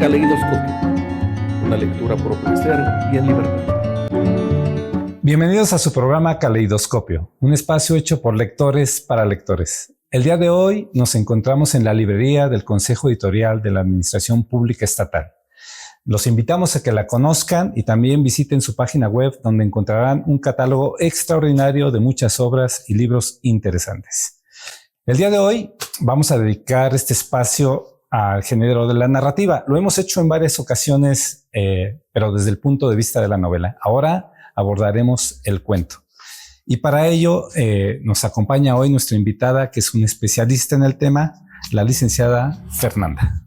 Caleidoscopio, una lectura por placer y en libertad. Bienvenidos a su programa Caleidoscopio, un espacio hecho por lectores para lectores. El día de hoy nos encontramos en la librería del Consejo Editorial de la Administración Pública Estatal. Los invitamos a que la conozcan y también visiten su página web, donde encontrarán un catálogo extraordinario de muchas obras y libros interesantes. El día de hoy vamos a dedicar este espacio al género de la narrativa. Lo hemos hecho en varias ocasiones, pero desde el punto de vista de la novela. Ahora abordaremos el cuento. Y para ello nos acompaña hoy nuestra invitada, que es una especialista en el tema, la licenciada Fernanda.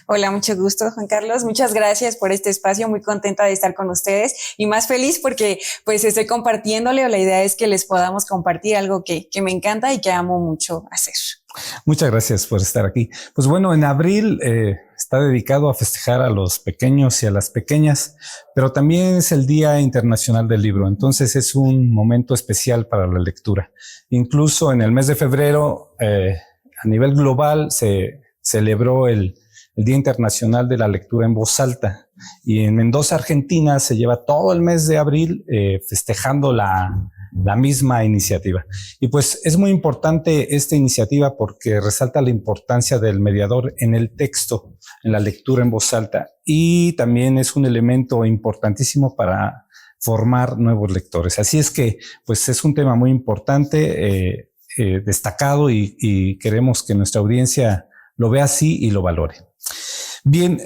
Hola, mucho gusto, Juan Carlos. Muchas gracias por este espacio. Muy contenta de estar con ustedes y más feliz porque pues estoy compartiéndole, o la idea es que les podamos compartir algo que me encanta y que amo mucho hacer. Muchas gracias por estar aquí. Pues bueno, en abril está dedicado a festejar a los pequeños y a las pequeñas, pero también es el Día Internacional del Libro, entonces es un momento especial para la lectura. Incluso en el mes de febrero, a nivel global, se celebró el Día Internacional de la Lectura en Voz Alta, y en Mendoza, Argentina, se lleva todo el mes de abril festejando la misma iniciativa. Y pues es muy importante esta iniciativa porque resalta la importancia del mediador en el texto, en la lectura en voz alta, y también es un elemento importantísimo para formar nuevos lectores. Así es que pues es un tema muy importante, destacado, y queremos que nuestra audiencia lo vea así y lo valore. Bien,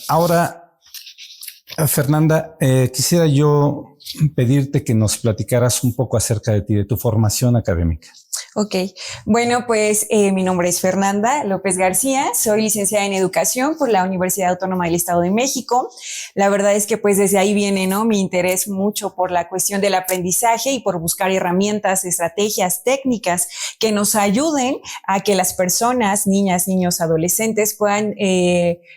ahora, Fernanda, quisiera yo pedirte que nos platicaras un poco acerca de ti, de tu formación académica. Ok, bueno, pues mi nombre es Fernanda López García, soy licenciada en Educación por la Universidad Autónoma del Estado de México. La verdad es que pues desde ahí viene, ¿no?, mi interés mucho por la cuestión del aprendizaje y por buscar herramientas, estrategias, técnicas que nos ayuden a que las personas, niñas, niños, adolescentes puedan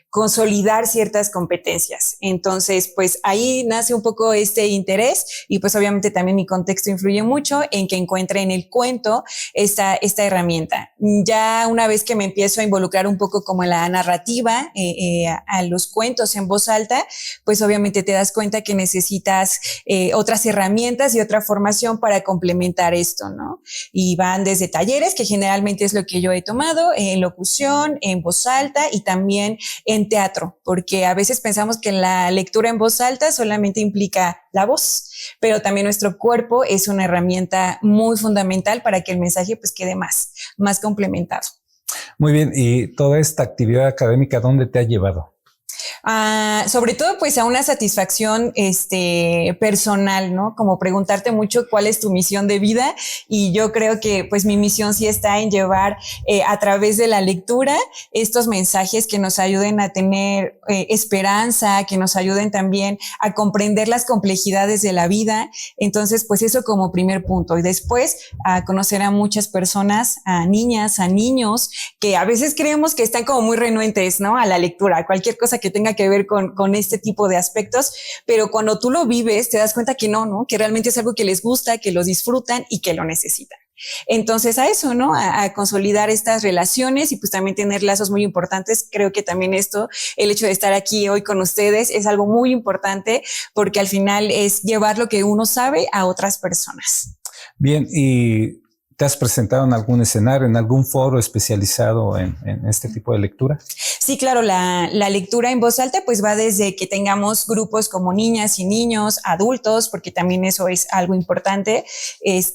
consolidar ciertas competencias. Entonces, pues ahí nace un poco este interés y pues obviamente también mi contexto influye mucho en que encuentre en el cuento esta herramienta. Ya una vez que me empiezo a involucrar un poco como en la narrativa, a los cuentos en voz alta, pues obviamente te das cuenta que necesitas otras herramientas y otra formación para complementar esto, ¿no? Y van desde talleres, que generalmente es lo que yo he tomado, en locución, en voz alta y también en teatro, porque a veces pensamos que la lectura en voz alta solamente implica la voz, pero también nuestro cuerpo es una herramienta muy fundamental para que el mensaje pues quede más complementado. Muy bien, y toda esta actividad académica, ¿dónde te ha llevado? Sobre todo pues a una satisfacción personal, ¿no? Como preguntarte mucho cuál es tu misión de vida, y yo creo que pues mi misión sí está en llevar a través de la lectura estos mensajes que nos ayuden a tener esperanza, que nos ayuden también a comprender las complejidades de la vida. Entonces pues eso como primer punto, y después a conocer a muchas personas, a niñas, a niños que a veces creemos que están como muy renuentes, ¿no?, a la lectura, a cualquier cosa que tenga que ver con este tipo de aspectos, pero cuando tú lo vives te das cuenta que no, que realmente es algo que les gusta, que lo disfrutan y que lo necesitan. Entonces a eso, ¿no?, a consolidar estas relaciones y pues también tener lazos muy importantes. Creo que también el hecho de estar aquí hoy con ustedes es algo muy importante, porque al final es llevar lo que uno sabe a otras personas. Bien, y ¿te has presentado en algún escenario, en algún foro especializado en este tipo de lectura? Sí, claro, la lectura en voz alta pues va desde que tengamos grupos como niñas y niños, adultos, porque también eso es algo importante.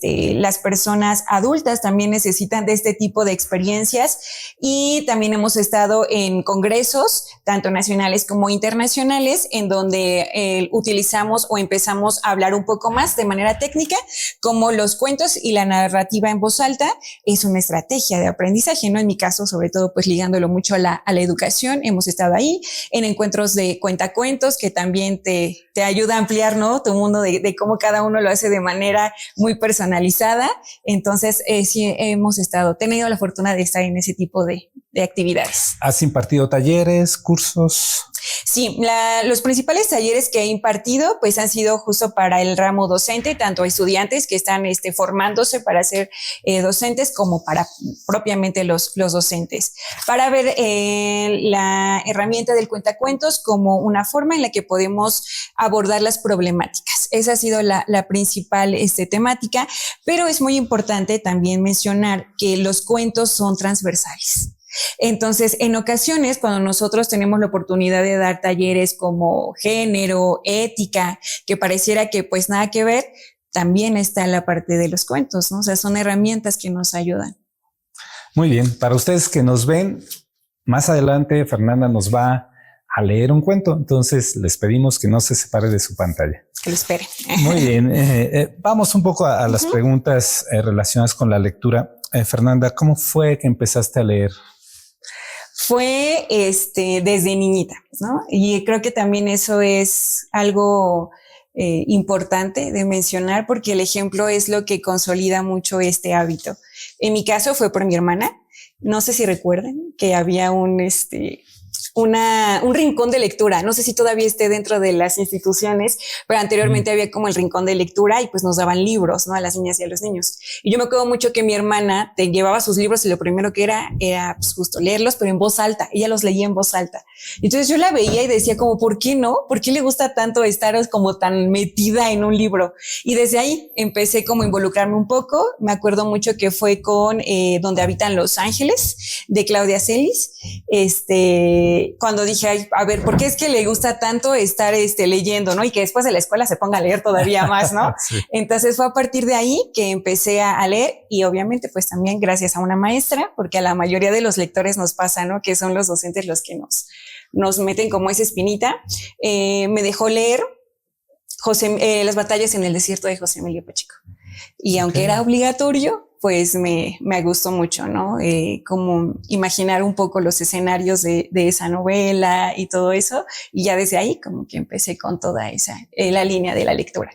Las personas adultas también necesitan de este tipo de experiencias, y también hemos estado en congresos, tanto nacionales como internacionales, en donde utilizamos o empezamos a hablar un poco más de manera técnica, como los cuentos y la narrativa en voz alta es una estrategia de aprendizaje, ¿no? En mi caso, sobre todo, pues ligándolo mucho a la educación, hemos estado ahí en encuentros de cuentacuentos, que también te ayuda a ampliar, ¿no?, tu mundo de cómo cada uno lo hace de manera muy personalizada. Entonces, sí hemos tenido la fortuna de estar en ese tipo de actividades. ¿Has impartido talleres, cursos? Sí, los principales talleres que he impartido pues han sido justo para el ramo docente, tanto estudiantes que están formándose para ser docentes como para propiamente los docentes, para ver la herramienta del cuentacuentos como una forma en la que podemos abordar las problemáticas. Esa ha sido la principal temática, pero es muy importante también mencionar que los cuentos son transversales. Entonces, en ocasiones, cuando nosotros tenemos la oportunidad de dar talleres como género, ética, que pareciera que pues nada que ver, también está la parte de los cuentos, ¿no? O sea, son herramientas que nos ayudan. Muy bien. Para ustedes que nos ven, más adelante Fernanda nos va a leer un cuento. Entonces, les pedimos que no se separe de su pantalla. Que lo espere. Muy bien. Vamos un poco a las preguntas relacionadas con la lectura. Fernanda, ¿cómo fue que empezaste a leer? Fue desde niñita, ¿no? Y creo que también eso es algo importante de mencionar porque el ejemplo es lo que consolida mucho este hábito. En mi caso fue por mi hermana. No sé si recuerdan que había un rincón de lectura. No sé si todavía esté dentro de las instituciones, pero anteriormente había como el rincón de lectura y pues nos daban libros, ¿no? A las niñas y a los niños. Y yo me acuerdo mucho que mi hermana te llevaba sus libros y lo primero que era pues justo leerlos, pero en voz alta. Ella los leía en voz alta. Entonces yo la veía y decía como, ¿por qué no? ¿Por qué le gusta tanto estar como tan metida en un libro? Y desde ahí empecé como a involucrarme un poco. Me acuerdo mucho que fue con Donde habitan los ángeles, de Claudia Celis. Cuando dije, ay, a ver, ¿por qué es que le gusta tanto estar leyendo, ¿no? Y que después de la escuela se ponga a leer todavía más, ¿no? Sí. Entonces fue a partir de ahí que empecé a leer y obviamente pues también gracias a una maestra, porque a la mayoría de los lectores nos pasa, ¿no? Que son los docentes los que nos meten como esa espinita. Me dejó leer Las batallas en el desierto de José Emilio Pacheco. Y aunque era obligatorio, pues me gustó mucho, ¿no? Como imaginar un poco los escenarios de esa novela y todo eso. Y ya desde ahí como que empecé con toda esa, la línea de la lectura.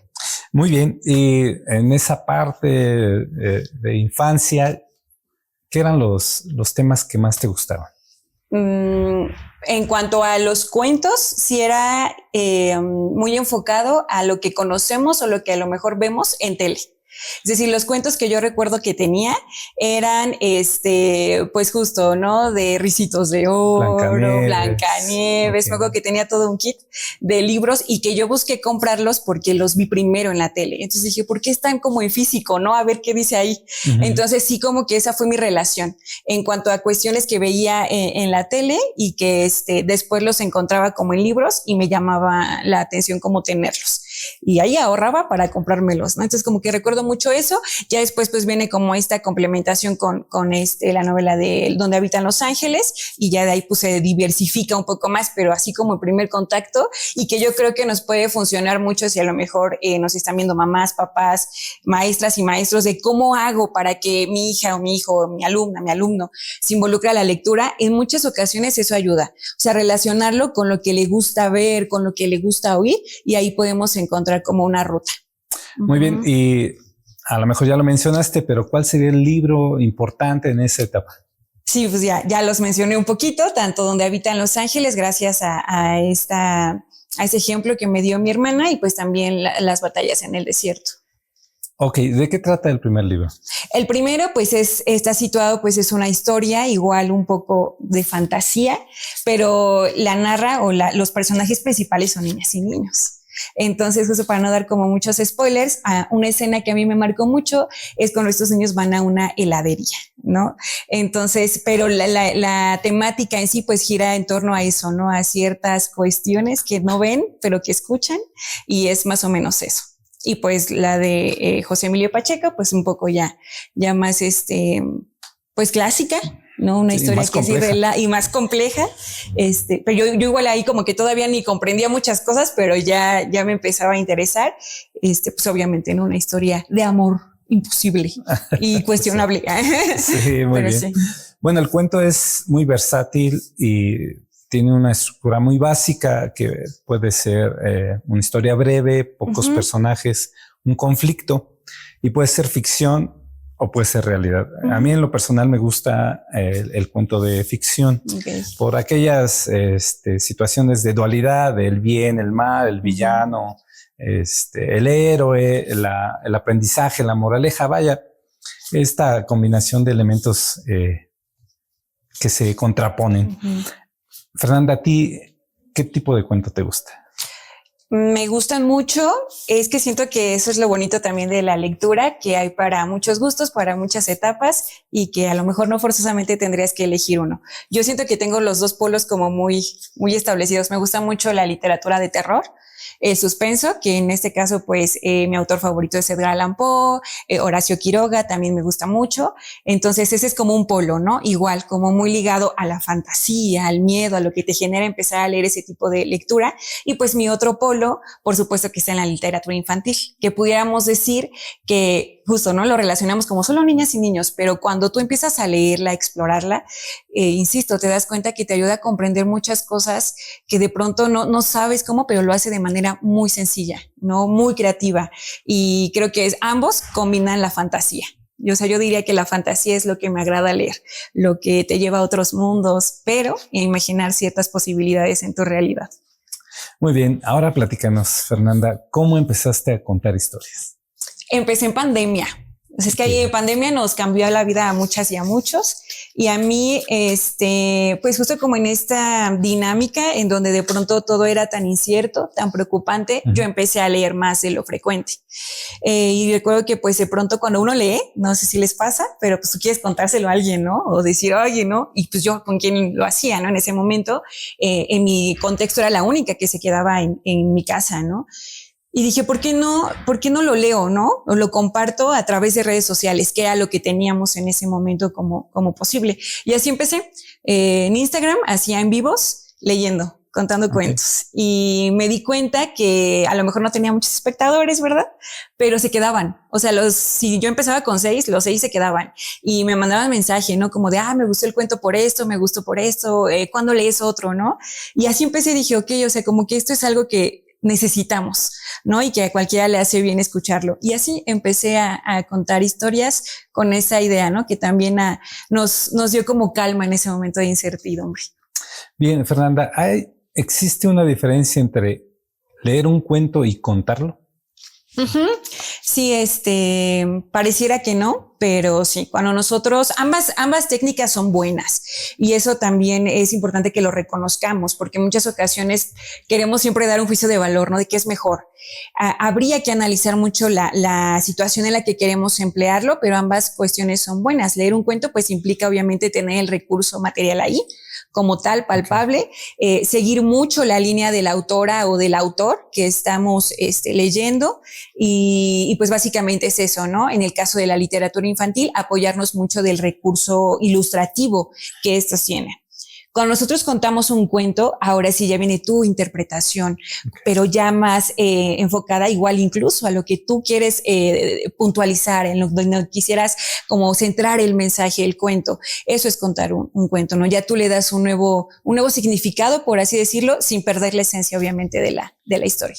Muy bien. Y en esa parte de infancia, ¿qué eran los temas que más te gustaban? En cuanto a los cuentos, sí era muy enfocado a lo que conocemos o lo que a lo mejor vemos en tele. Es decir, los cuentos que yo recuerdo que tenía eran, pues justo, ¿no? De Ricitos de Oro, Blancanieves. Okay. Me acuerdo que tenía todo un kit de libros y que yo busqué comprarlos porque los vi primero en la tele. Entonces dije, ¿por qué están como en físico, no? A ver qué dice ahí. Uh-huh. Entonces sí, como que esa fue mi relación en cuanto a cuestiones que veía en la tele y que después los encontraba como en libros y me llamaba la atención como tenerlos. Y ahí ahorraba para comprármelos, ¿no? Entonces como que recuerdo mucho eso. Ya después pues viene como esta complementación con la novela de Donde habitan los ángeles y ya de ahí pues se diversifica un poco más, pero así como el primer contacto y que yo creo que nos puede funcionar mucho si a lo mejor nos están viendo mamás, papás, maestras y maestros de cómo hago para que mi hija o mi hijo, mi alumna, mi alumno se involucre a la lectura. En muchas ocasiones eso ayuda, o sea, relacionarlo con lo que le gusta ver, con lo que le gusta oír y ahí podemos encontrar como una ruta. Muy bien, y a lo mejor ya lo mencionaste, pero ¿cuál sería el libro importante en esa etapa? Sí, pues ya los mencioné un poquito, tanto Donde habitan los ángeles, gracias a ese ejemplo que me dio mi hermana y pues también Las batallas en el desierto. Ok, ¿de qué trata el primer libro? El primero, pues está situado, pues es una historia igual un poco de fantasía, pero la narra los personajes principales son niñas y niños. Entonces, justo para no dar como muchos spoilers, una escena que a mí me marcó mucho es cuando estos niños van a una heladería, ¿no? Entonces, pero la temática en sí pues gira en torno a eso, ¿no? A ciertas cuestiones que no ven, pero que escuchan y es más o menos eso. Y pues la de José Emilio Pacheco, pues un poco ya más pues clásica, ¿no? Una historia que sí y más compleja. Pero yo igual ahí como que todavía ni comprendía muchas cosas, pero ya me empezaba a interesar. Pues obviamente, ¿no? Una historia de amor imposible y cuestionable. Sí, muy bien. Sí. Bueno, el cuento es muy versátil y tiene una estructura muy básica que puede ser una historia breve, pocos personajes, un conflicto y puede ser ficción o puede ser realidad. A mí en lo personal me gusta el cuento de ficción por aquellas situaciones de dualidad, del bien, el mal, el villano, el héroe, el aprendizaje, la moraleja, vaya, esta combinación de elementos que se contraponen. Fernanda, ¿a ti qué tipo de cuento te gusta? Me gustan mucho, es que siento que eso es lo bonito también de la lectura, que hay para muchos gustos, para muchas etapas y que a lo mejor no forzosamente tendrías que elegir uno. Yo siento que tengo los dos polos como muy establecidos. Me gusta mucho la literatura de terror, el suspenso, que en este caso pues mi autor favorito es Edgar Allan Poe, Horacio Quiroga también me gusta mucho. Entonces ese es como un polo, ¿no? Igual, como muy ligado a la fantasía, al miedo, a lo que te genera empezar a leer ese tipo de lectura. Y pues mi otro polo, por supuesto que está en la literatura infantil, que pudiéramos decir que justo, ¿no? Lo relacionamos como solo niñas y niños, pero cuando tú empiezas a leerla, a explorarla, insisto, te das cuenta que te ayuda a comprender muchas cosas que de pronto no sabes cómo, pero lo hace de manera muy sencilla, ¿no? Muy creativa. Y creo que ambos combinan la fantasía. Yo diría que la fantasía es lo que me agrada leer, lo que te lleva a otros mundos, pero imaginar ciertas posibilidades en tu realidad. Muy bien, ahora platícanos, Fernanda, ¿cómo empezaste a contar historias? Empecé en pandemia. Es que ahí pandemia nos cambió la vida a muchas y a muchos. Y a mí, pues justo como en esta dinámica en donde de pronto todo era tan incierto, tan preocupante, yo empecé a leer más de lo frecuente. Y recuerdo que pues de pronto cuando uno lee, no sé si les pasa, pero pues tú quieres contárselo a alguien, ¿no? O decir, oye, ¿no? Y pues yo con quien lo hacía, ¿no? En ese momento, en mi contexto era la única que se quedaba en mi casa, ¿no? Y dije, ¿por qué no lo leo, no? O lo comparto a través de redes sociales, que era lo que teníamos en ese momento como posible. Y así empecé. En Instagram hacía en vivos leyendo, contando cuentos. Y me di cuenta que a lo mejor no tenía muchos espectadores, ¿verdad? Pero se quedaban. O sea, si yo empezaba con 6, los 6 se quedaban. Y me mandaban mensaje, ¿no? Como de, me gustó el cuento por esto, me gustó por esto, ¿cuándo lees otro, no? Y así empecé, dije, ok, o sea, como que esto es algo que necesitamos, ¿no? Y que a cualquiera le hace bien escucharlo. Y así empecé a contar historias con esa idea, ¿no? Que también nos dio como calma en ese momento de incertidumbre. Bien, Fernanda, ¿existe una diferencia entre leer un cuento y contarlo? Sí, pareciera que no, pero sí, cuando nosotros, ambas técnicas son buenas y eso también es importante que lo reconozcamos porque en muchas ocasiones queremos siempre dar un juicio de valor, ¿no? De qué es mejor. Habría que analizar mucho la situación en la que queremos emplearlo, pero ambas cuestiones son buenas. Leer un cuento pues implica obviamente tener el recurso material ahí, como tal, palpable, seguir mucho la línea de la autora o del autor que estamos leyendo y pues básicamente es eso, ¿no? En el caso de la literatura infantil, apoyarnos mucho del recurso ilustrativo que estos tienen. Cuando nosotros contamos un cuento, ahora sí ya viene tu interpretación, pero ya más enfocada igual incluso a lo que tú quieres puntualizar, en lo donde quisieras como centrar el mensaje, el cuento. Eso es contar un cuento, ¿no? Ya tú le das un nuevo significado, por así decirlo, sin perder la esencia, obviamente, de la historia.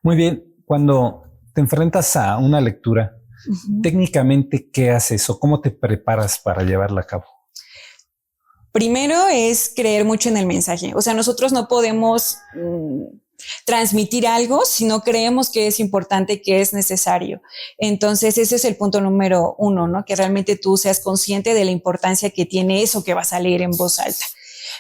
Muy bien. Cuando te enfrentas a una lectura, técnicamente, ¿qué haces o cómo te preparas para llevarla a cabo? Primero es creer mucho en el mensaje. O sea, nosotros no podemos transmitir algo si no creemos que es importante, que es necesario. Entonces, ese es el punto número 1, ¿no? Que realmente tú seas consciente de la importancia que tiene eso que vas a leer en voz alta.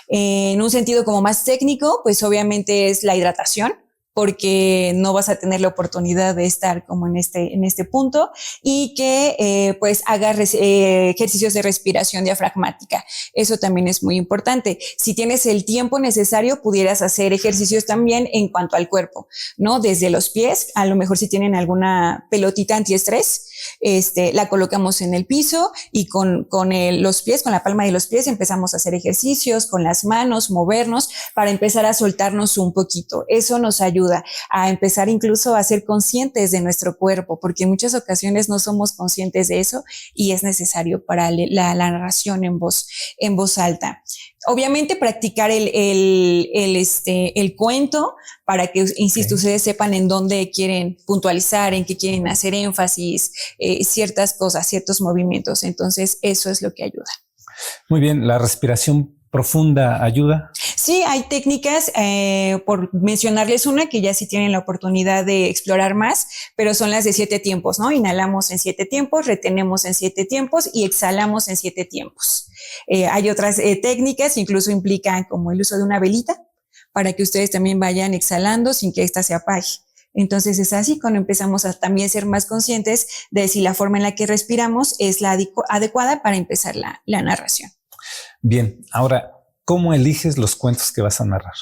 En un sentido como más técnico, pues obviamente es la hidratación, porque no vas a tener la oportunidad de estar como en este punto y que pues hagas ejercicios de respiración diafragmática. Eso también es muy importante. Si tienes el tiempo necesario, pudieras hacer ejercicios también en cuanto al cuerpo, ¿no? Desde los pies, a lo mejor si tienen alguna pelotita antiestrés, la colocamos en el piso y con los pies, con la palma de los pies empezamos a hacer ejercicios, con las manos, movernos para empezar a soltarnos un poquito. Eso nos ayuda a empezar incluso a ser conscientes de nuestro cuerpo, porque en muchas ocasiones no somos conscientes de eso y es necesario para la narración en voz alta. Obviamente practicar el cuento para que, insisto, ustedes sepan en dónde quieren puntualizar, en qué quieren hacer énfasis, ciertas cosas, ciertos movimientos. Entonces, eso es lo que ayuda. Muy bien, la respiración profunda ayuda. Sí, hay técnicas, por mencionarles una que ya sí tienen la oportunidad de explorar más, pero son las de 7 tiempos, ¿no? Inhalamos en 7 tiempos, retenemos en 7 tiempos y exhalamos en 7 tiempos. Hay otras técnicas, incluso implican como el uso de una velita para que ustedes también vayan exhalando sin que ésta se apague. Entonces es así cuando empezamos a también ser más conscientes de si la forma en la que respiramos es la adecuada para empezar la narración. Bien, ahora, ¿cómo eliges los cuentos que vas a narrar?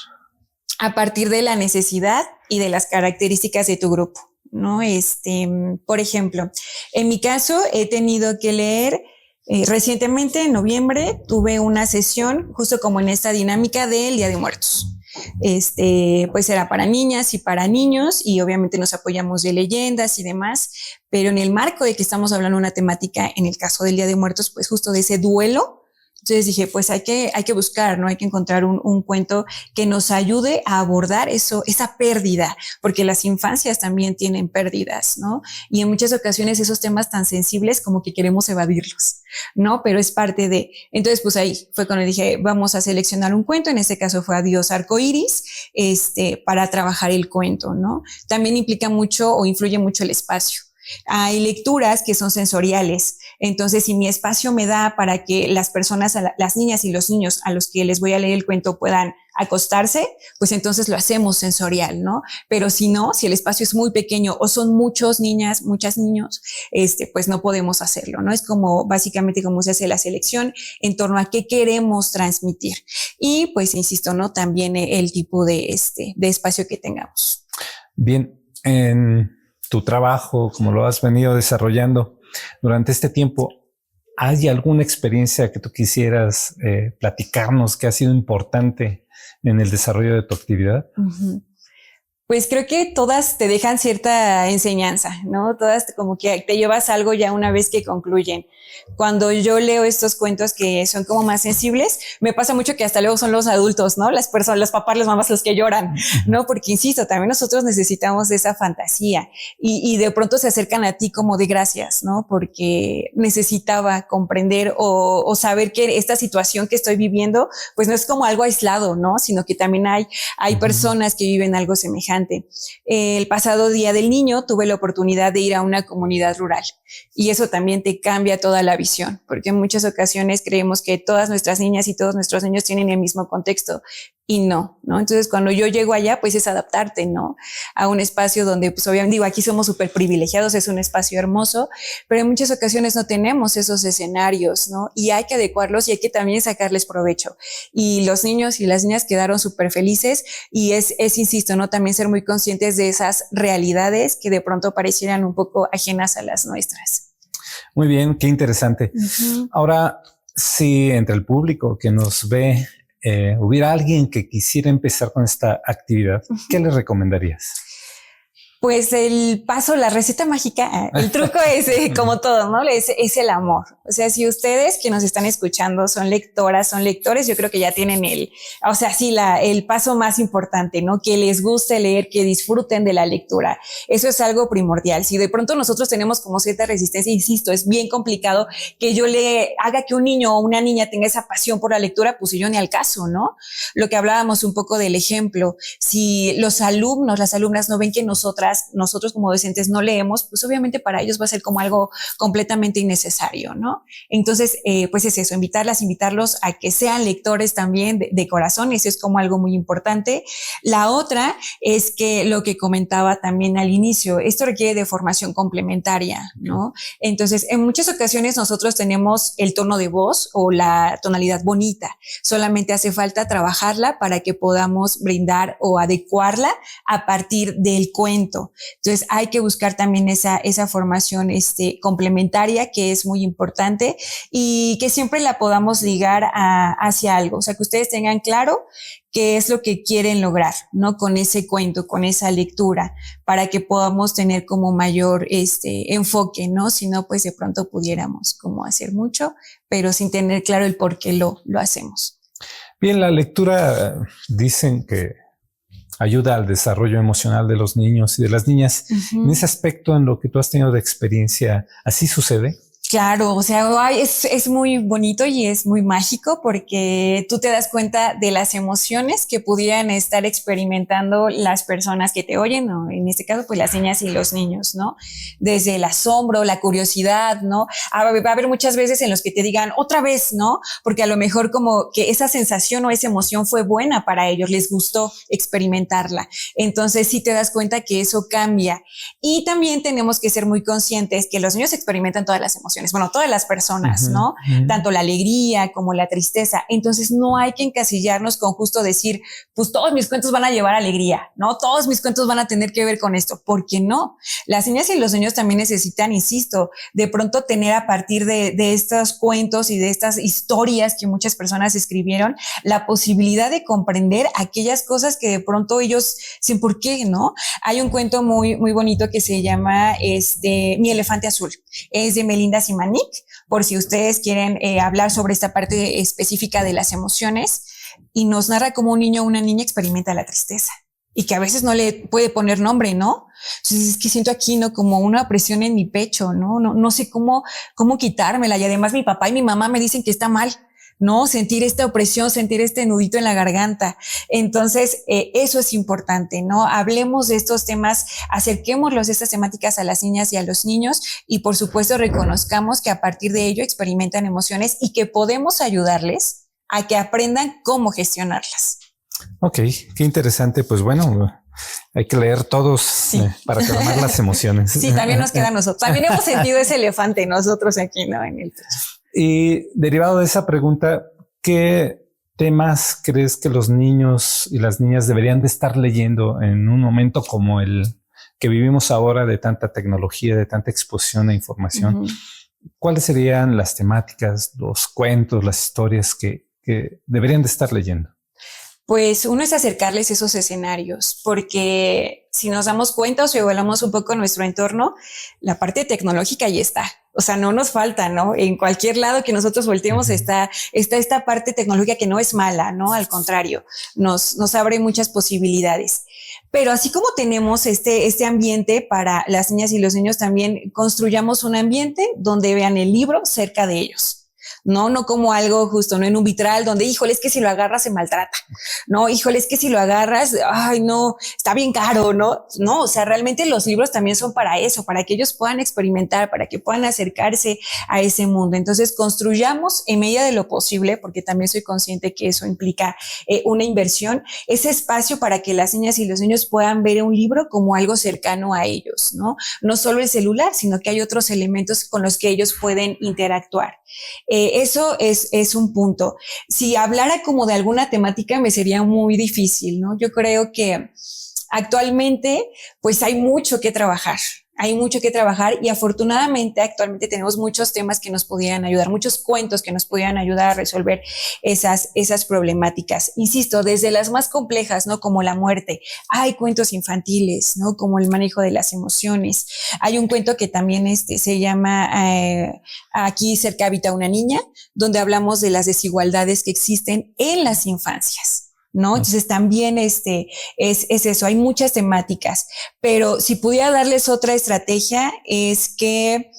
A partir de la necesidad y de las características de tu grupo, ¿no? Por ejemplo, en mi caso he tenido que leer recientemente, en noviembre, tuve una sesión justo como en esta dinámica del Día de Muertos. Pues era para niñas y para niños y obviamente nos apoyamos de leyendas y demás, pero en el marco de que estamos hablando de una temática, en el caso del Día de Muertos, pues justo de ese duelo. Entonces dije, pues hay que buscar, ¿no? Hay que encontrar un cuento que nos ayude a abordar esa pérdida, porque las infancias también tienen pérdidas, ¿no? Y en muchas ocasiones esos temas tan sensibles como que queremos evadirlos, ¿no? Pero es parte de. Entonces, pues ahí fue cuando dije, vamos a seleccionar un cuento. En este caso fue Adiós Arcoíris, para trabajar el cuento, ¿no? También implica mucho o influye mucho el espacio. Hay lecturas que son sensoriales. Entonces, si mi espacio me da para que las personas, las niñas y los niños a los que les voy a leer el cuento puedan acostarse, pues entonces lo hacemos sensorial, ¿no? Pero si no, si el espacio es muy pequeño o son muchos niñas, muchos niños, pues no podemos hacerlo, ¿no? Es como básicamente cómo se hace la selección en torno a qué queremos transmitir. Y pues, insisto, ¿no? También el tipo de espacio que tengamos. Bien, en tu trabajo, como lo has venido desarrollando durante este tiempo, ¿hay alguna experiencia que tú quisieras platicarnos que ha sido importante en el desarrollo de tu actividad? Uh-huh. Pues creo que todas te dejan cierta enseñanza, ¿no? Todas como que te llevas algo ya una vez que concluyen. Cuando yo leo estos cuentos que son como más sensibles, me pasa mucho que hasta luego son los adultos, ¿no? Las personas, los papás, las mamás, los que lloran, ¿no? Porque insisto, también nosotros necesitamos de esa fantasía y de pronto se acercan a ti como de gracias, ¿no? Porque necesitaba comprender o saber que esta situación que estoy viviendo, pues no es como algo aislado, ¿no? Sino que también hay personas que viven algo semejante. El pasado Día del Niño tuve la oportunidad de ir a una comunidad rural y eso también te cambia toda la visión, porque en muchas ocasiones creemos que todas nuestras niñas y todos nuestros niños tienen el mismo contexto y no, ¿no? Entonces cuando yo llego allá, pues es adaptarte, ¿no? A un espacio donde, pues obviamente digo, aquí somos súper privilegiados, es un espacio hermoso, pero en muchas ocasiones no tenemos esos escenarios, ¿no? Y hay que adecuarlos y hay que también sacarles provecho. Y los niños y las niñas quedaron súper felices y es, insisto, ¿no? También ser muy conscientes de esas realidades que de pronto parecieran un poco ajenas a las nuestras. Muy bien, qué interesante. Uh-huh. Ahora, si entre el público que nos ve hubiera alguien que quisiera empezar con esta actividad, ¿qué le recomendarías? Pues la receta mágica, el truco es como todo, ¿no? Es el amor. O sea, si ustedes que nos están escuchando son lectoras, son lectores, yo creo que ya tienen el paso más importante, ¿no? Que les guste leer, que disfruten de la lectura. Eso es algo primordial. Si de pronto nosotros tenemos como cierta resistencia, insisto, es bien complicado que yo le haga que un niño o una niña tenga esa pasión por la lectura, pues yo ni al caso, ¿no? Lo que hablábamos un poco del ejemplo, si los alumnos, las alumnas no ven que nosotros como docentes no leemos, pues obviamente para ellos va a ser como algo completamente innecesario, ¿no? Entonces, pues es eso, invitarlos a que sean lectores también de corazón, eso es como algo muy importante. La otra es que lo que comentaba también al inicio, esto requiere de formación complementaria, ¿no? Entonces, en muchas ocasiones nosotros tenemos el tono de voz o la tonalidad bonita, solamente hace falta trabajarla para que podamos brindar o adecuarla a partir del cuento. Entonces hay que buscar también esa formación complementaria que es muy importante y que siempre la podamos ligar hacia algo. O sea, que ustedes tengan claro qué es lo que quieren lograr, ¿no? Con ese cuento, con esa lectura, para que podamos tener como mayor enfoque, ¿no? Si no, pues de pronto pudiéramos como hacer mucho, pero sin tener claro el por qué lo hacemos. Bien, la lectura dicen que ayuda al desarrollo emocional de los niños y de las niñas. En ese aspecto, en lo que tú has tenido de experiencia, ¿así sucede? Claro, o sea, ay, es muy bonito y es muy mágico porque tú te das cuenta de las emociones que pudieran estar experimentando las personas que te oyen, ¿no? En este caso, pues las niñas y los niños, ¿no? Desde el asombro, la curiosidad, ¿no? Va a haber muchas veces en los que te digan otra vez, ¿no? Porque a lo mejor como que esa sensación o esa emoción fue buena para ellos, les gustó experimentarla. Entonces sí te das cuenta que eso cambia. Y también tenemos que ser muy conscientes que los niños experimentan todas las emociones. Bueno, todas las personas, ¿no? Tanto la alegría como la tristeza. Entonces no hay que encasillarnos con justo decir, pues todos mis cuentos van a llevar alegría, ¿no? Todos mis cuentos van a tener que ver con esto. ¿Por qué no? Las niñas y los niños también necesitan, insisto, de pronto tener a partir de estos cuentos y de estas historias que muchas personas escribieron, la posibilidad de comprender aquellas cosas que de pronto ellos sin por qué, ¿no? Hay un cuento muy, muy bonito que se llama Mi elefante azul. Es de Melinda Simanic, por si ustedes quieren hablar sobre esta parte específica de las emociones, y nos narra cómo un niño o una niña experimenta la tristeza y que a veces no le puede poner nombre, ¿no? Entonces es que siento aquí, ¿no? Como una presión en mi pecho, ¿no? No sé cómo quitármela, y además mi papá y mi mamá me dicen que está mal, ¿no? Sentir esta opresión, sentir este nudito en la garganta. Entonces, eso es importante, ¿no? Hablemos de estos temas, acerquémoslos estas temáticas a las niñas y a los niños, y por supuesto reconozcamos que a partir de ello experimentan emociones y que podemos ayudarles a que aprendan cómo gestionarlas. Ok, qué interesante. Pues bueno, hay que leer todos para calmar las emociones. Sí, también nos queda a nosotros. También hemos sentido ese elefante nosotros aquí, ¿no? En el pecho. Y derivado de esa pregunta, ¿qué temas crees que los niños y las niñas deberían de estar leyendo en un momento como el que vivimos ahora, de tanta tecnología, de tanta exposición e información? ¿Cuáles serían las temáticas, los cuentos, las historias que deberían de estar leyendo? Pues uno es acercarles esos escenarios, porque si nos damos cuenta o si evaluamos un poco nuestro entorno, la parte tecnológica ahí está. O sea, no nos falta, ¿no? En cualquier lado que nosotros volteemos está esta parte tecnológica que no es mala, ¿no? Al contrario, nos abre muchas posibilidades. Pero así como tenemos este ambiente para las niñas y los niños, también construyamos un ambiente donde vean el libro cerca de ellos. No como algo justo, no en un vitral donde, híjole, es que si lo agarras se maltrata. No, híjole, es que si lo agarras, ay, no, está bien caro, ¿no? No, o sea, realmente los libros también son para eso, para que ellos puedan experimentar, para que puedan acercarse a ese mundo. Entonces, construyamos en medida de lo posible, porque también soy consciente que eso implica una inversión, ese espacio para que las niñas y los niños puedan ver un libro como algo cercano a ellos, ¿no? No solo el celular, sino que hay otros elementos con los que ellos pueden interactuar. Eso es un punto. Si hablara como de alguna temática me sería muy difícil, ¿no? Yo creo que actualmente pues hay mucho que trabajar. Hay mucho que trabajar y afortunadamente actualmente tenemos muchos temas que nos pudieran ayudar, muchos cuentos que nos pudieran ayudar a resolver esas problemáticas. Insisto, desde las más complejas, ¿no? Como la muerte. Hay cuentos infantiles, ¿no? Como el manejo de las emociones. Hay un cuento que también se llama Aquí cerca habita una niña, donde hablamos de las desigualdades que existen en las infancias, ¿no? Entonces también es eso, hay muchas temáticas, pero si pudiera darles otra estrategia es que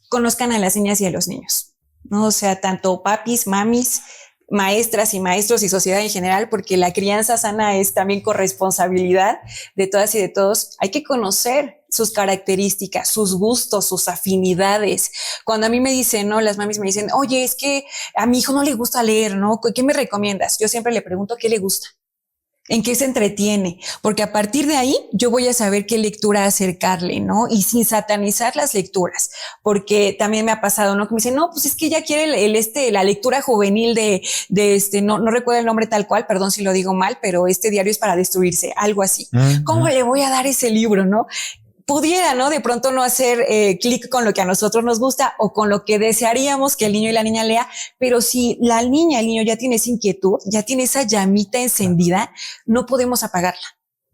conozcan a las niñas y a los niños, ¿no? O sea, tanto papis, mamis, maestras y maestros y sociedad en general, porque la crianza sana es también corresponsabilidad de todas y de todos. Hay que conocer sus características, sus gustos, sus afinidades. Cuando a mí me dicen, ¿no? Las mamis me dicen, oye, es que a mi hijo no le gusta leer, ¿no? ¿Qué me recomiendas? Yo siempre le pregunto qué le gusta, en qué se entretiene, porque a partir de ahí yo voy a saber qué lectura acercarle, ¿no? Y sin satanizar las lecturas, porque también me ha pasado, ¿no? Que me dicen, no, pues es que ella quiere la lectura juvenil de no recuerdo el nombre tal cual, perdón si lo digo mal, pero este diario es para destruirse, algo así. ¿Cómo le voy a dar ese libro, no? Pudiera, ¿no? De pronto no hacer clic con lo que a nosotros nos gusta o con lo que desearíamos que el niño y la niña lea, pero si la niña, el niño ya tiene esa inquietud, ya tiene esa llamita encendida, no podemos apagarla.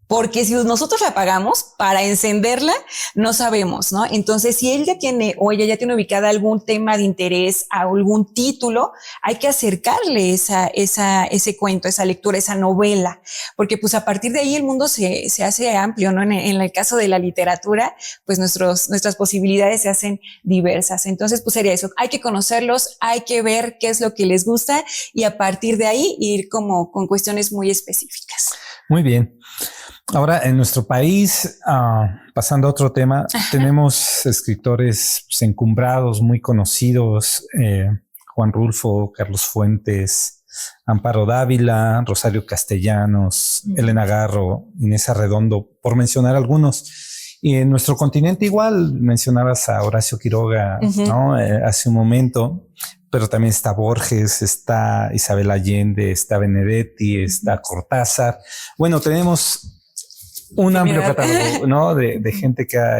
Porque si nosotros la apagamos, para encenderla, no sabemos, ¿no? Entonces, si él ya tiene o ella ya tiene ubicada algún tema de interés, algún título, hay que acercarle ese cuento, esa lectura, esa novela, porque pues a partir de ahí el mundo se hace amplio, ¿no? En el caso de la literatura, pues nuestras posibilidades se hacen diversas. Entonces, pues sería eso. Hay que conocerlos, hay que ver qué es lo que les gusta y a partir de ahí ir como con cuestiones muy específicas. Muy bien. Ahora, en nuestro país, pasando a otro tema, tenemos escritores pues, encumbrados, muy conocidos, Juan Rulfo, Carlos Fuentes, Amparo Dávila, Rosario Castellanos, Elena Garro, Inés Arredondo, por mencionar algunos. Y en nuestro continente igual, mencionabas a Horacio Quiroga, ¿no? Hace un momento, pero también está Borges, está Isabel Allende, está Benedetti, está Cortázar. Bueno, tenemos un amplio catálogo, ¿no? de gente que ha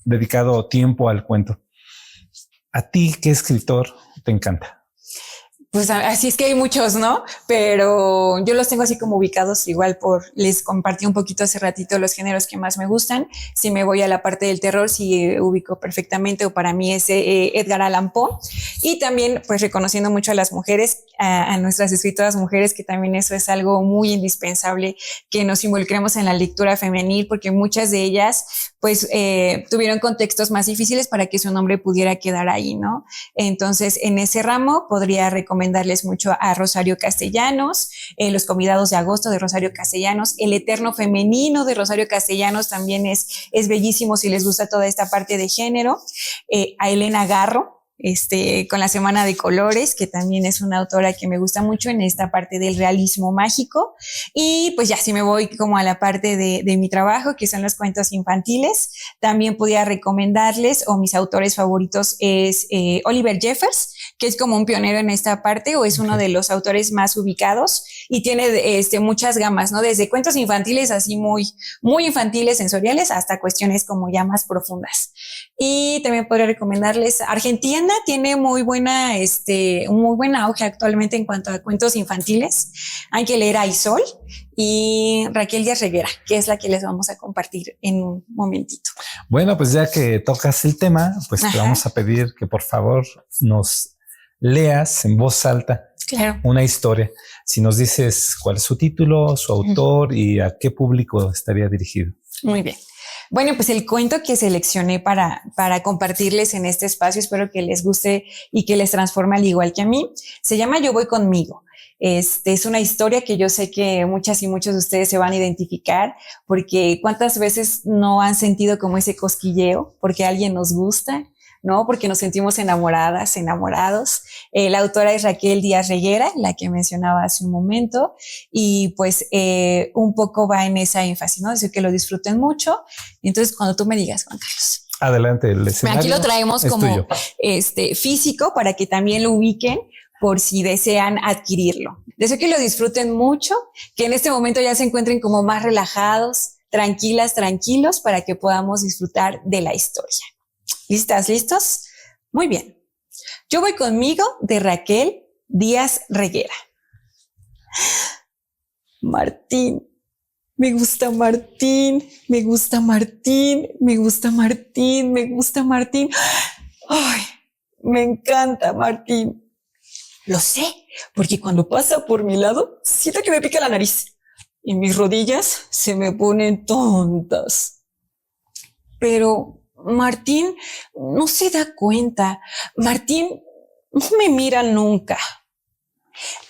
dedicado tiempo al cuento. ¿A ti qué escritor te encanta? Pues así es que hay muchos, ¿no? Pero yo los tengo así como ubicados igual les compartí un poquito hace ratito los géneros que más me gustan. Si me voy a la parte del terror, sí ubico perfectamente, o para mí es Edgar Allan Poe. Y también pues reconociendo mucho a las mujeres, a nuestras escritoras mujeres, que también eso es algo muy indispensable, que nos involucremos en la lectura femenil, porque muchas de ellas pues tuvieron contextos más difíciles para que su nombre pudiera quedar ahí, ¿no? Entonces, en ese ramo podría recomendarles mucho a Rosario Castellanos, Los Convidados de Agosto de Rosario Castellanos, El Eterno Femenino de Rosario Castellanos también es bellísimo si les gusta toda esta parte de género, a Elena Garro, con La Semana de Colores, que también es una autora que me gusta mucho en esta parte del realismo mágico. Y pues ya si me voy como a la parte de mi trabajo, que son los cuentos infantiles, también podría recomendarles, o mis autores favoritos es Oliver Jeffers, que es como un pionero en esta parte, o es uno de los autores más ubicados y tiene muchas gamas, ¿no? Desde cuentos infantiles así muy, muy infantiles, sensoriales, hasta cuestiones como ya más profundas. Y también podría recomendarles Argentina, tiene muy buena, un muy buen auge actualmente en cuanto a cuentos infantiles. Hay que leer a Isol y Raquel Díaz Reguera, que es la que les vamos a compartir en un momentito. Bueno, pues ya que tocas el tema, pues te vamos a pedir que por favor nos leas en voz alta una historia. Si nos dices cuál es su título, su autor y a qué público estaría dirigido. Muy bien. Bueno, pues el cuento que seleccioné para compartirles en este espacio, espero que les guste y que les transforme al igual que a mí, se llama Yo voy conmigo. Es una historia que yo sé que muchas y muchos de ustedes se van a identificar, porque cuántas veces no han sentido como ese cosquilleo porque alguien nos gusta, ¿no? Porque nos sentimos enamoradas, enamorados. La autora es Raquel Díaz Reguera, la que mencionaba hace un momento, y pues un poco va en esa énfasis, ¿no? Decir que lo disfruten mucho. Entonces, cuando tú me digas, Juan Carlos. Adelante, el escenario. Aquí lo traemos como físico para que también lo ubiquen por si desean adquirirlo. Deseo que lo disfruten mucho, que en este momento ya se encuentren como más relajados, tranquilas, tranquilos, para que podamos disfrutar de la historia. ¿Listas? ¿Listos? Muy bien. Yo voy conmigo de Raquel Díaz Reguera. Martín. Me gusta Martín, me gusta Martín, me gusta Martín, me gusta Martín. Ay, me encanta Martín. Lo sé, porque cuando pasa por mi lado, siento que me pica la nariz y mis rodillas se me ponen tontas. Pero Martín no se da cuenta. Martín no me mira nunca.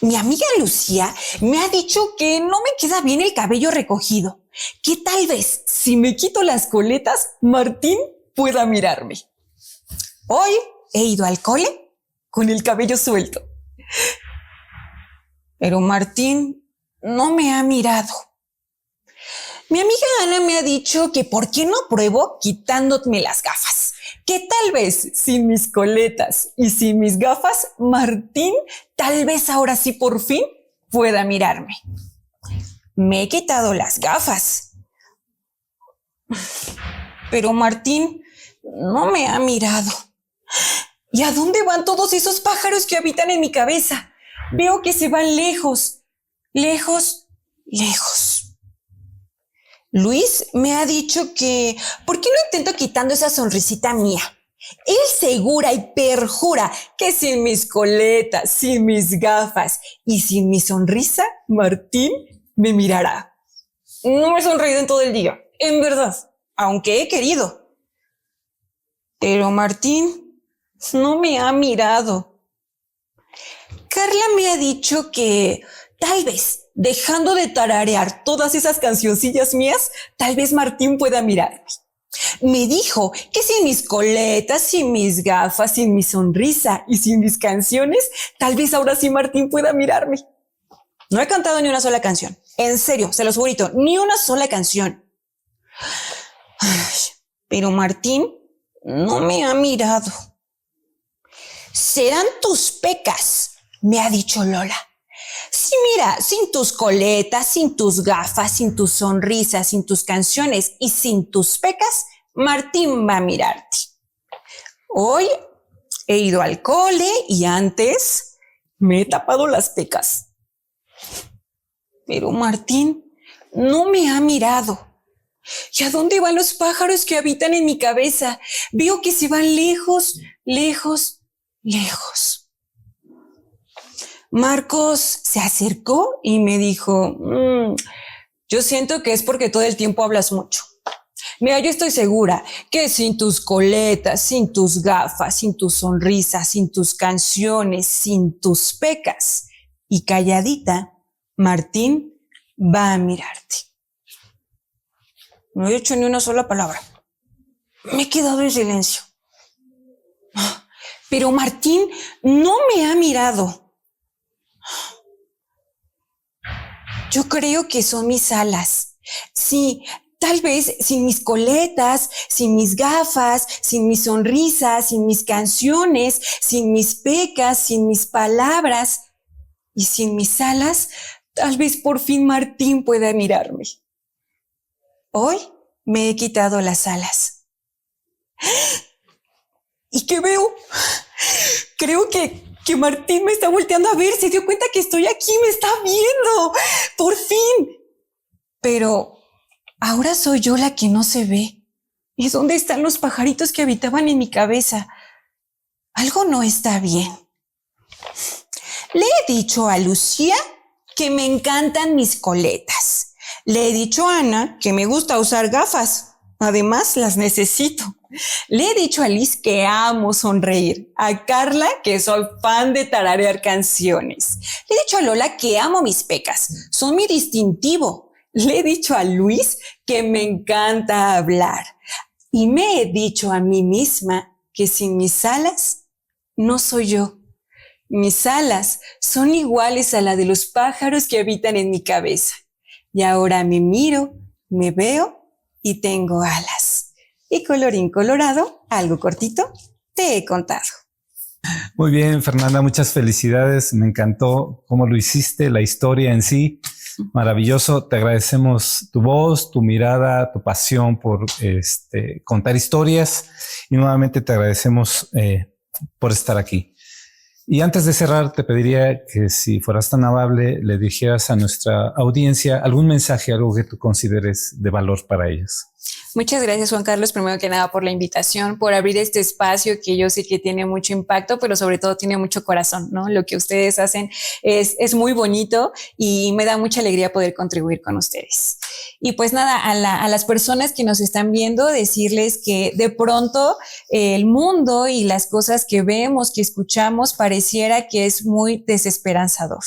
Mi amiga Lucía me ha dicho que no me queda bien el cabello recogido, que tal vez si me quito las coletas, Martín pueda mirarme. Hoy he ido al cole con el cabello suelto, pero Martín no me ha mirado. Mi amiga Ana me ha dicho que por qué no pruebo quitándome las gafas, que tal vez sin mis coletas y sin mis gafas, Martín tal vez ahora sí por fin pueda mirarme. Me he quitado las gafas, pero Martín no me ha mirado. ¿Y a dónde van todos esos pájaros que habitan en mi cabeza? Veo que se van lejos, lejos, lejos. Luis me ha dicho que ¿por qué no intento quitando esa sonrisita mía? Él segura y perjura que sin mis coletas, sin mis gafas y sin mi sonrisa, Martín me mirará. No me he sonreído en todo el día, en verdad, aunque he querido. Pero Martín no me ha mirado. Carla me ha dicho que tal vez, dejando de tararear todas esas cancioncillas mías, tal vez Martín pueda mirarme. Me dijo que sin mis coletas, sin mis gafas, sin mi sonrisa y sin mis canciones, tal vez ahora sí Martín pueda mirarme. No he cantado ni una sola canción. En serio, se los juro, ni una sola canción. Ay, pero Martín no me ha mirado. Serán tus pecas, me ha dicho Lola. Sí, mira, sin tus coletas, sin tus gafas, sin tus sonrisas, sin tus canciones y sin tus pecas, Martín va a mirarte. Hoy he ido al cole y antes me he tapado las pecas. Pero Martín no me ha mirado. ¿Y a dónde van los pájaros que habitan en mi cabeza? Veo que se van lejos, lejos, lejos. Marcos se acercó y me dijo, yo siento que es porque todo el tiempo hablas mucho. Mira, yo estoy segura que sin tus coletas, sin tus gafas, sin tus sonrisas, sin tus canciones, sin tus pecas y calladita, Martín va a mirarte. No he dicho ni una sola palabra. Me he quedado en silencio. Pero Martín no me ha mirado. Yo creo que son mis alas. Sí, tal vez sin mis coletas, sin mis gafas, sin mis sonrisas, sin mis canciones, sin mis pecas, sin mis palabras y sin mis alas, tal vez por fin Martín pueda mirarme. Hoy me he quitado las alas. ¿Y qué veo? Creo que Martín me está volteando a ver, se dio cuenta que estoy aquí, me está viendo, por fin. Pero ahora soy yo la que no se ve. ¿Y dónde están los pajaritos que habitaban en mi cabeza? Algo no está bien. Le he dicho a Lucía que me encantan mis coletas. Le he dicho a Ana que me gusta usar gafas. Además, las necesito. Le he dicho a Liz que amo sonreír. A Carla que soy fan de tararear canciones. Le he dicho a Lola que amo mis pecas. Son mi distintivo. Le he dicho a Luis que me encanta hablar. Y me he dicho a mí misma que sin mis alas no soy yo. Mis alas son iguales a la de los pájaros que habitan en mi cabeza. Y ahora me miro, me veo y tengo alas. Y colorín colorado, algo cortito, te he contado. Muy bien, Fernanda, muchas felicidades. Me encantó cómo lo hiciste, la historia en sí. Maravilloso. Te agradecemos tu voz, tu mirada, tu pasión por contar historias. Y nuevamente te agradecemos por estar aquí. Y antes de cerrar, te pediría que si fueras tan amable, le dijeras a nuestra audiencia algún mensaje, algo que tú consideres de valor para ellos. Muchas gracias, Juan Carlos, primero que nada por la invitación, por abrir este espacio que yo sé que tiene mucho impacto, pero sobre todo tiene mucho corazón, ¿no? Lo que ustedes hacen es muy bonito y me da mucha alegría poder contribuir con ustedes. Y pues nada, a las personas que nos están viendo, decirles que de pronto el mundo y las cosas que vemos, que escuchamos, pareciera que es muy desesperanzador.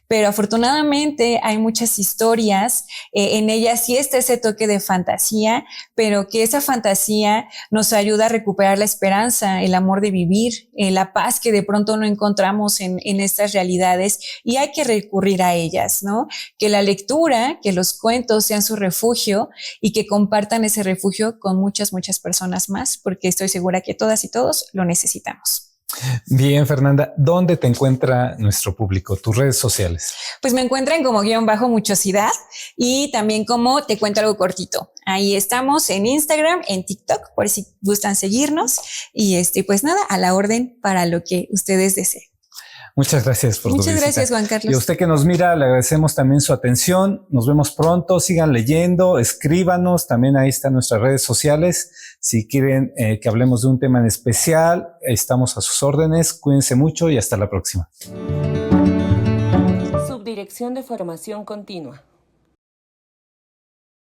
Pero afortunadamente hay muchas historias, en ellas sí está ese toque de fantasía, pero que esa fantasía nos ayuda a recuperar la esperanza, el amor de vivir, la paz que de pronto no encontramos en estas realidades y hay que recurrir a ellas, ¿no? Que la lectura, que los cuentos sean su refugio y que compartan ese refugio con muchas, muchas personas más, porque estoy segura que todas y todos lo necesitamos. Bien, Fernanda, ¿dónde te encuentra nuestro público? Tus redes sociales. Pues me encuentran como _muchosidad y también como Te Cuento Algo Cortito. Ahí estamos en Instagram, en TikTok, por si gustan seguirnos y pues nada, a la orden para lo que ustedes deseen. Muchas gracias por tu Muchas visita. gracias, Juan Y a Carlos. usted que nos mira, le agradecemos también su atención. Nos vemos pronto. Sigan leyendo, escríbanos. También ahí están nuestras redes sociales. Si quieren que hablemos de un tema en especial, estamos a sus órdenes. Cuídense mucho y hasta la próxima. Subdirección de Formación Continua.